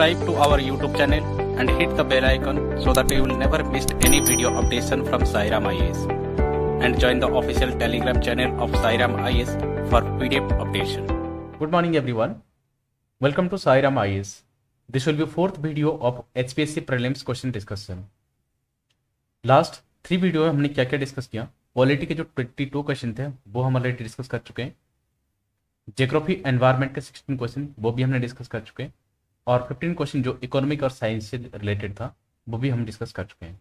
subscribe to our YouTube channel and hit the bell icon so that you will never miss any video updation from Sairam IAS. And join the official Telegram channel of Sairam IAS for PDF updation. Good morning everyone. Welcome to Sairam IAS. This will be fourth video of HPSC prelims question discussion. Last 3 video में हमने क्या क्या discuss किया। Polity के जो 22 question थे वो हम ऑलरेडी डिस्कस कर चुके हैं। ज्योग्राफी एनवायरनमेंट के 16 क्वेश्चन वो भी हमने डिस्कस कर चुके हैं और 15 क्वेश्चन जो इकोनॉमिक और साइंस से रिलेटेड था वो भी हम डिस्कस कर चुके हैं।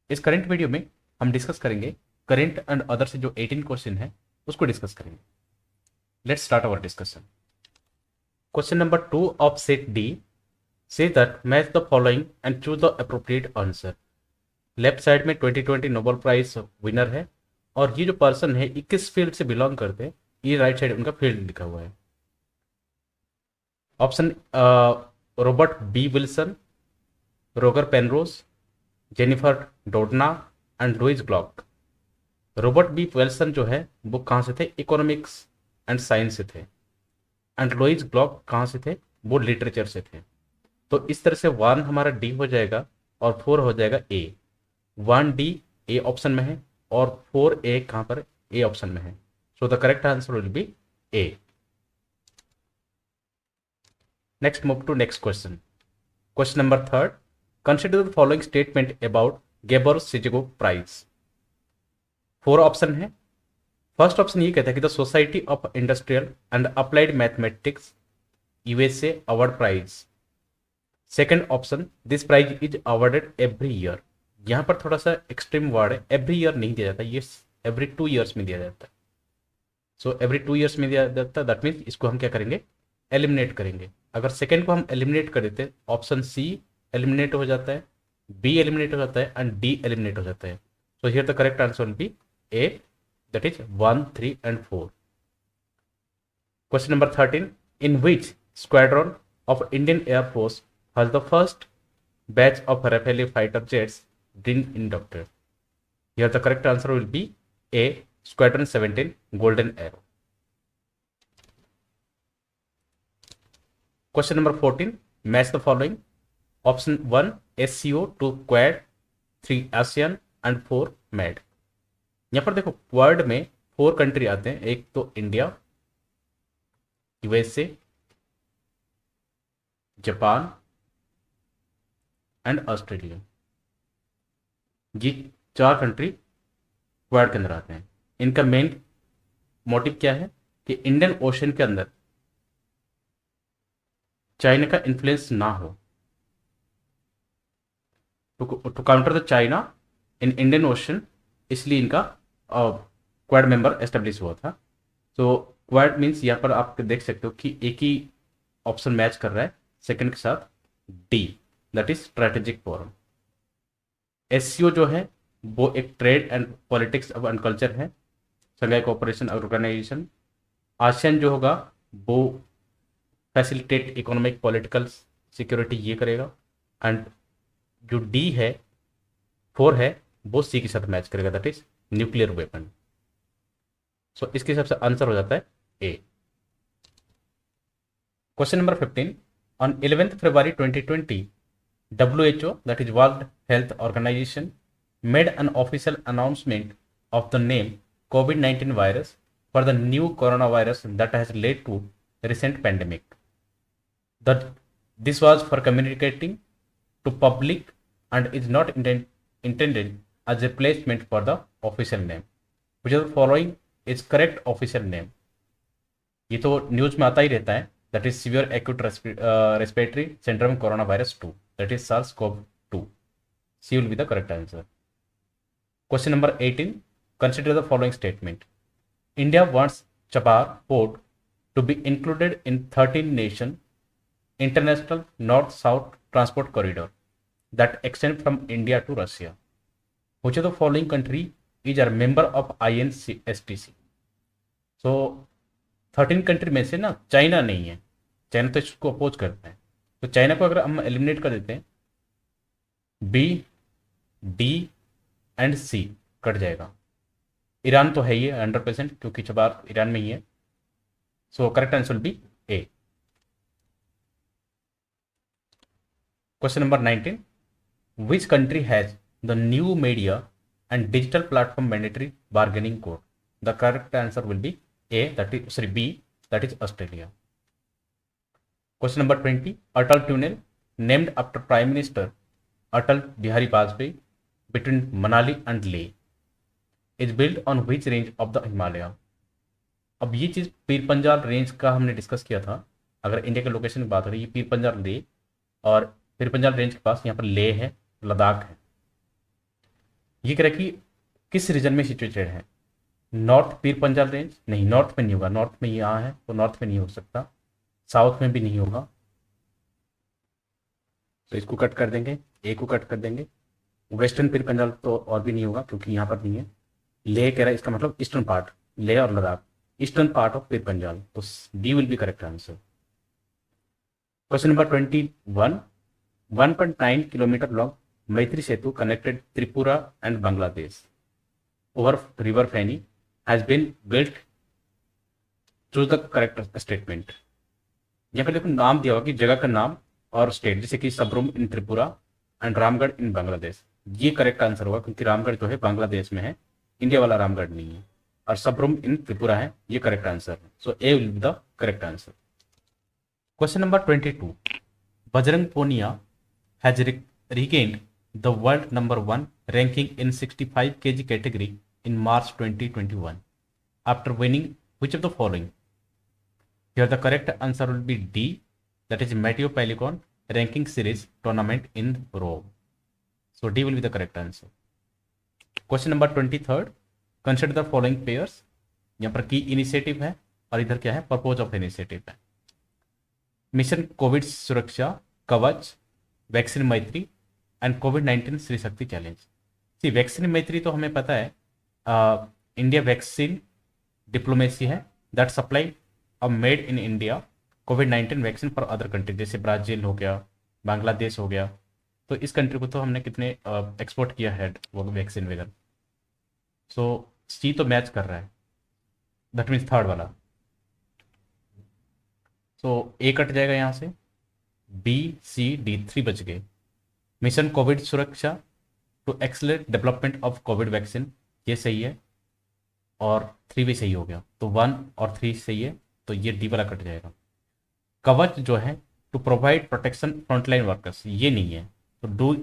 इस करंट वीडियो में हम डिस्कस करेंगे करंट एंड अदर से जो 18 क्वेश्चन है उसको डिस्कस करेंगे। Let's start our discussion. Question number 2 of set D say that match the following and choose the appropriate answer. Left side में 2020 नोबेल प्राइज विनर है और ये जो पर्सन है 21 फील्ड से बिलोंग करते हैं। ये राइट साइड उनका फील्ड लिखा हुआ है। Option Robert B Wilson, Roger Penrose, Jennifer Doudna and Louis Gluck. Robert B Wilson जो है वो कहाँ से थे? इकोनॉमिक्स एंड साइंस से थे। एंड लुइस ग्लॉक कहाँ से थे? वो लिटरेचर से थे। तो इस तरह से 1 हमारा डी हो जाएगा और 4 हो जाएगा ए। 1 डी ए ऑप्शन में है और 4 ए कहाँ पर? ए ऑप्शन में है। So the correct answer will be A. Next move to next question. Question number 3, consider the following statement about Gabor Szego prize. 4 option है। फर्स्ट ऑप्शन ये कहता है कि the society of industrial and applied mathematics USA award prize. Second option, this prize is awarded every year. यहां पर थोड़ा सा extreme word है, एवरी ईयर नहीं दिया जाता, ये एवरी 2 ईयर्स में दिया जाता है। सो एवरी 2 ईयर्स में दिया जाता है, दैट मीन्स इसको हम क्या करेंगे? एलिमिनेट करेंगे। अगर सेकेंड को हम एलिमिनेट कर देते ऑप्शन सी एलिमिनेट हो जाता है, बी एलिमिनेट हो जाता है एंड डी एलिमिनेट हो जाता है। So here the correct answer will be A, that is 1, 3 and 4। Question number 13, in which squadron of Indian air force has the first batch of Rafale fighter jets been inducted? Here the correct answer will be A, Squadron 17 Golden Arrow. Question number 14, match the following. Option 1 SCO, 2 Quad, 3 ASEAN and 4 MED. यहाँ पर देखो quad में 4 country आते हैं। एक तो India, USA, Japan and Australia. ये 4 country quad के अंदर आते हैं। इनका मेन मोटिव क्या है कि इंडियन ओशन के अंदर चाइना का इन्फ्लुएंस ना हो, to counter the China in Indian Ocean, इसलिए इनका क्वाड मेंबर एस्टेब्लिश हुआ था। तो क्वाड मीन्स यहाँ पर आप देख सकते हो कि एक ही ऑप्शन मैच कर रहा है सेकंड के साथ, D, that is strategic forum. SCO जो है वो एक trade and politics and culture है, शंघाई कोऑपरेशन ऑर्गेनाइजेशन। आसियान जो होगा वो फैसिलिटेट इकोनॉमिक पॉलिटिकल सिक्योरिटी ये करेगा। एंड जो डी है 4 है वो सी के साथ मैच करेगा, that is nuclear weapon. So इसके हिसाब से आंसर हो जाता है A. Question number 15, on 11 February 2020 WHO, that is World Health Organization, made an official announcement of the name COVID-19 virus for the new coronavirus that has led to recent pandemic. This was for communicating to public and is not intended as a replacement for the official name. Which of the following is correct official name? ये तो news में आता ही रहता है, that is severe acute respiratory syndrome coronavirus 2. That is SARS-CoV-2. C will be the correct answer. Question number 18. Consider the following statement. India wants Chabahar port to be included in 13 nation international north-south transport corridor that extend from India to Russia. Which of the following country is a member of INSTC? So 13 country में से ना China नहीं है, China तो इसको oppose करता है। तो चाइना को अगर हम एलिमिनेट कर देते हैं, B, D and C cut जाएगा। ईरान तो है ही 100% क्योंकि चबार ईरान में ही है। So correct answer will be A. Question number 19. Which country has the new media and digital platform mandatory bargaining code? The correct answer will be B, that is Australia. Question number 20. Atal Tunnel, named after Prime Minister Atal Bihari Vajpayee, between Manali and Leh, is built on which range of the Himalaya? अब ये चीज़ Pir Panjal range का हमने discuss किया था। अगर India के location की बात हो रही है, पीर पंजाल लेह, और पीर पंजाल रेंज के पास यहाँ पर लेह है, लद्दाख है। ये कह रहा है कि किस रीजन में सिचुएटेड है। नॉर्थ पीर पंजाल रेंज नहीं, नॉर्थ में नहीं होगा, नॉर्थ में यहाँ है तो नॉर्थ में नहीं हो सकता, साउथ में भी नहीं होगा, तो इसको कट कर देंगे, ए को कट कर देंगे। वेस्टर्न पीर पंजाल तो और भी नहीं होगा क्योंकि यहाँ पर नहीं है। लेह कह रहा है, इसका मतलब ईस्टर्न पार्ट, लेह और Ladakh, eastern part of Pir Panjal, तो D will be correct answer. Question number 21. 1.9 kilometre long Maitri Setu connected Tripura and Bangladesh over river Feni has been built. Choose the correct statement. यहाँ पर देखो नाम दिया होगा कि जगह का नाम और स्टेट, जैसे कि सबरूम इन त्रिपुरा एंड रामगढ़ इन बांग्लादेश। ये करेक्ट आंसर होगा क्योंकि रामगढ़ जो है बांग्लादेश में है, इंडिया वाला रामगढ़ नहीं है, और सबरूम इन त्रिपुरा है। ये करेक्ट आंसर है, so A will be the correct answer. Question number 22. Bajrang Punia has regained the world number 1 ranking in 65 kg category in March 2021 after winning which of the following? Here the correct answer will be D, that is Matteo Pellicon ranking series tournament in Rome. So D will be the correct answer. Question number 23. Consider the following pairs. यहाँ पर की initiative है और इधर क्या है, purpose of initiative है। Mission Covid सुरक्षा कवच, वैक्सीन मैत्री and covid Shri Shakti challenge. C vaccine मैत्री तो हमें पता है, इंडिया वैक्सीन डिप्लोमेसी है दैट सप्लाई अब made in India covid vaccine for other country, जैसे ब्राज़ील हो गया, बांग्लादेश हो गया। तो इस कंट्री को तो हमने कितने एक्सपोर्ट किया है वो वैक्सीन वगैरह। सो सी तो मैच कर रहा है, दैट मीन्स थर्ड वाला। सो ए कट जाएगा यहाँ से, बी सी डी 3 बच गए। Mission Covid Suraksha to accelerate development of Covid vaccine, ये सही है, और 3 भी सही हो गया, तो 1 और 3 सही है, तो ये डी वाला कट जाएगा। कवच जो है to provide protection frontline workers, ये नहीं है, तो डू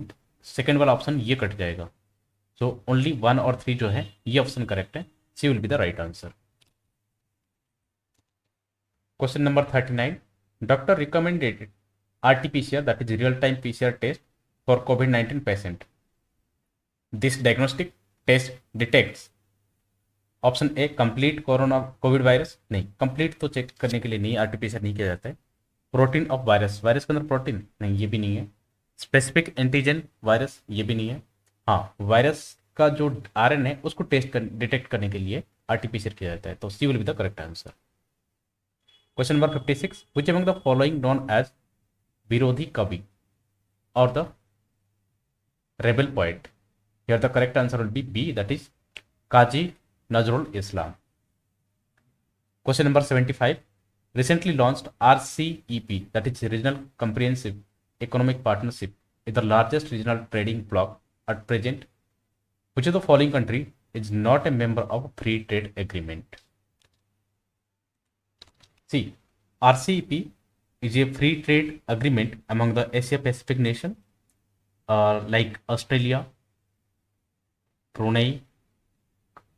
सेकेंड वाला ऑप्शन ये कट जाएगा। सो ओनली 1 और 3 जो है ये ऑप्शन करेक्ट है, C will be the right answer. Question number 39. Doctor recommended RT-PCR, that is real time PCR test for COVID-19 patient. This diagnostic test detects option A complete corona Covid virus, नहीं complete तो check करने के लिए नहीं, RT-PCR नहीं किया जाता है। प्रोटीन ऑफ वायरस, वायरस के अंदर प्रोटीन नहीं, ये भी नहीं है। स्पेसिफिक एंटीजन वायरस, ये भी नहीं है। हाँ, वायरस का जो RNA है उसको डिटेक्ट करने के लिए RT-PCR किया जाता है, तो C will be the correct answer. Question number 56. Which among the following known as विरोधी कवि और the rebel poet? Here the correct answer will be B, that is Kazi Nazrul Islam. Question number 75. Recently launched RCEP, that is Regional Comprehensive Economic Partnership, is the largest regional trading bloc at present. Which of the following country is not a member of Free Trade Agreement? See, RCEP is a free trade agreement among the Asia Pacific nation like Australia, Brunei,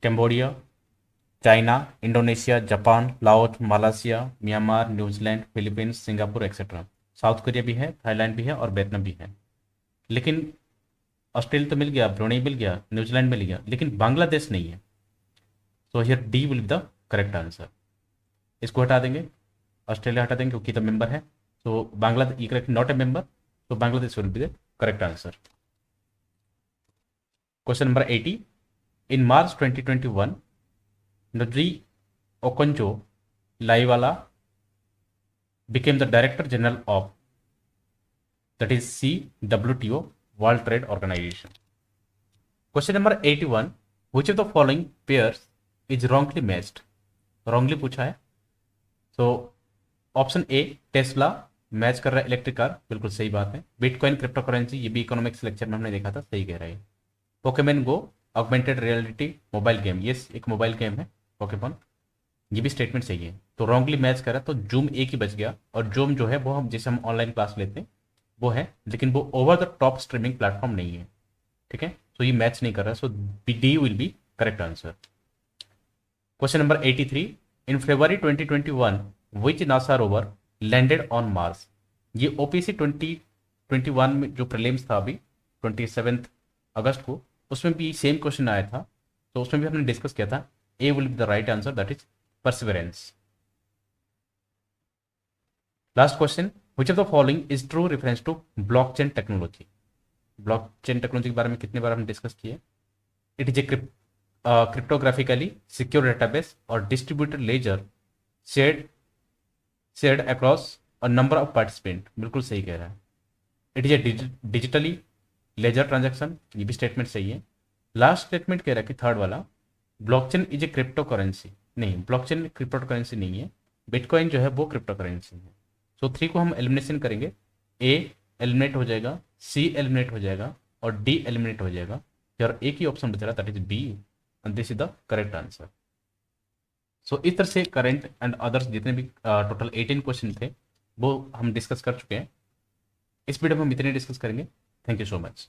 Cambodia, China, Indonesia, Japan, Laos, Malaysia, Myanmar, New Zealand, Philippines, Singapore etcetera. South Korea भी है, Thailand भी है और Vietnam भी है। लेकिन Australia तो मिल गया, ब्रुनेई मिल गया, न्यूजीलैंड मिल गया, लेकिन बांग्लादेश नहीं है। So here D will be the correct answer. इसको हटा देंगे, ऑस्ट्रेलिया हटा देंगे क्योंकि द मेंबर है। सो बांग्लादेश ये करेक्ट, नॉट ए मेंबर, तो Bangladesh will be the correct answer. Question number 80. In March 2021 Nodri Okonjo-Iweala became the Director General of, that is WTO, World Trade Organization. Question number 81. Which of the following pairs is wrongly matched? Wrongly पूछा है। So option A Tesla, match कर रहा है electric car, बिल्कुल सही बात है। Bitcoin crypto currency, ये भी इकोनॉमिक्स लेक्चर में हमने देखा था, सही कह रहा है। पोकेमॉन गो ऑगमेंटेड रियलिटी मोबाइल गेम, ये एक मोबाइल गेम है पोकेमॉन, ये भी स्टेटमेंट सही है। तो रॉन्गली मैच करा तो जूम एक ही बच गया, और जूम जो है वो हम जैसे हम ऑनलाइन क्लास लेते हैं वो है, लेकिन वो over the top streaming platform नहीं है, ठीक है। तो ये मैच नहीं कर रहा, so D will be correct answer. Question number 83, in February 2021 which NASA rover landed on Mars. ये ओपीसी 2021 में जो प्रीलिम्स था अभी 27 अगस्त को, उसमें भी सेम क्वेश्चन आया था, तो उसमें भी हमने डिस्कस किया था। A will be the right answer, that is Perseverance. Last question, which of the following is true reference to blockchain technology. Blockchain technology के बारे में कितने बार हमने डिस्कस किए। It is a cryptographically secure database और distributed ledger shared across a number of participant, बिल्कुल सही कह रहा है। It is a digitally ledger transaction, ये भी स्टेटमेंट सही है। लास्ट स्टेटमेंट कह रहा है कि थर्ड वाला, blockchain is a crypto currency, नहीं ब्लॉकचेन क्रिप्टो करेंसी नहीं है, बिटकॉइन जो है वो क्रिप्टो करेंसी है। सो 3 को हम एलिमिनेशन करेंगे, ए एलिमिनेट हो जाएगा, सी एलिमिनेट हो जाएगा और डी एलिमिनेट हो जाएगा, और एक ही ऑप्शन बच रहा, that is B, and this is the correct answer. So इस तरह से करेंट एंड अदर्स जितने भी टोटल 18 क्वेश्चन थे वो हम डिस्कस कर चुके हैं। इस वीडियो में हम इतने डिस्कस करेंगे। Thank you so much.